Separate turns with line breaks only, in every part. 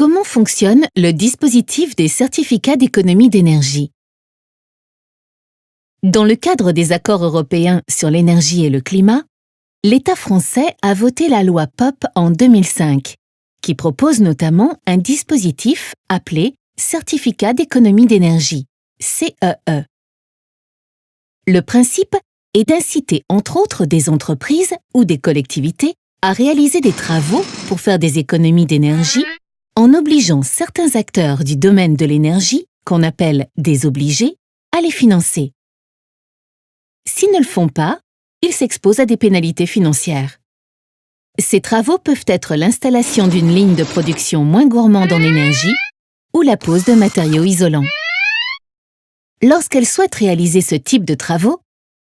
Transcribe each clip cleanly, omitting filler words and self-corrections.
Comment fonctionne le dispositif des certificats d'économie d'énergie? Dans le cadre des accords européens sur l'énergie et le climat, l'État français a voté la loi POP en 2005, qui propose notamment un dispositif appelé Certificat d'économie d'énergie, CEE. Le principe est d'inciter entre autres des entreprises ou des collectivités à réaliser des travaux pour faire des économies d'énergie en obligeant certains acteurs du domaine de l'énergie, qu'on appelle des obligés, à les financer. S'ils ne le font pas, ils s'exposent à des pénalités financières. Ces travaux peuvent être l'installation d'une ligne de production moins gourmande en énergie ou la pose de matériaux isolants. Lorsqu'elles souhaitent réaliser ce type de travaux,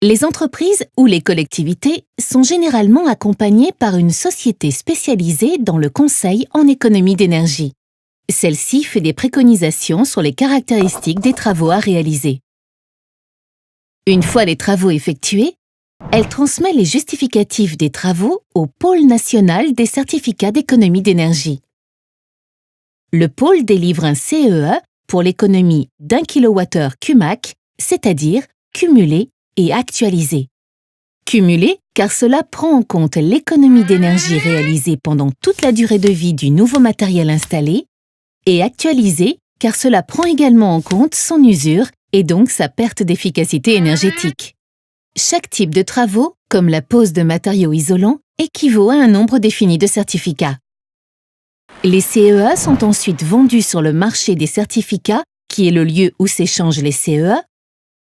les entreprises ou les collectivités sont généralement accompagnées par une société spécialisée dans le conseil en économie d'énergie. Celle-ci fait des préconisations sur les caractéristiques des travaux à réaliser. Une fois les travaux effectués, elle transmet les justificatifs des travaux au Pôle national des certificats d'économie d'énergie. Le pôle délivre un CEE pour l'économie d'1 kWh CUMAC, c'est-à-dire cumulé et actualisé. Cumulé car cela prend en compte l'économie d'énergie réalisée pendant toute la durée de vie du nouveau matériel installé, et actualisé car cela prend également en compte son usure et donc sa perte d'efficacité énergétique. Chaque type de travaux, comme la pose de matériaux isolants, équivaut à un nombre défini de certificats. Les CEA sont ensuite vendus sur le marché des certificats, qui est le lieu où s'échangent les CEA,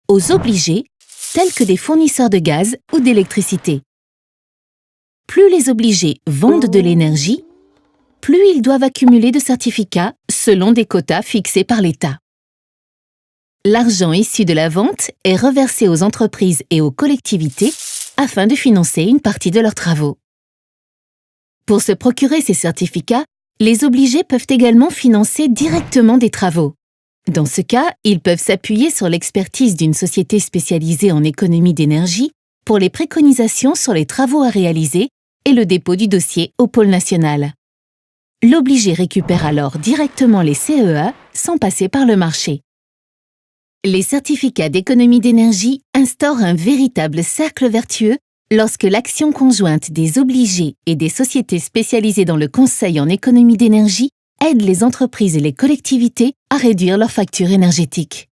aux obligés, tels que des fournisseurs de gaz ou d'électricité. Plus les obligés vendent de l'énergie, plus ils doivent accumuler de certificats selon des quotas fixés par l'État. L'argent issu de la vente est reversé aux entreprises et aux collectivités afin de financer une partie de leurs travaux. Pour se procurer ces certificats, les obligés peuvent également financer directement des travaux. Dans ce cas, ils peuvent s'appuyer sur l'expertise d'une société spécialisée en économie d'énergie pour les préconisations sur les travaux à réaliser et le dépôt du dossier au pôle national. L'obligé récupère alors directement les CEA sans passer par le marché. Les certificats d'économie d'énergie instaurent un véritable cercle vertueux lorsque l'action conjointe des obligés et des sociétés spécialisées dans le conseil en économie d'énergie aide les entreprises et les collectivités à réduire leurs factures énergétiques.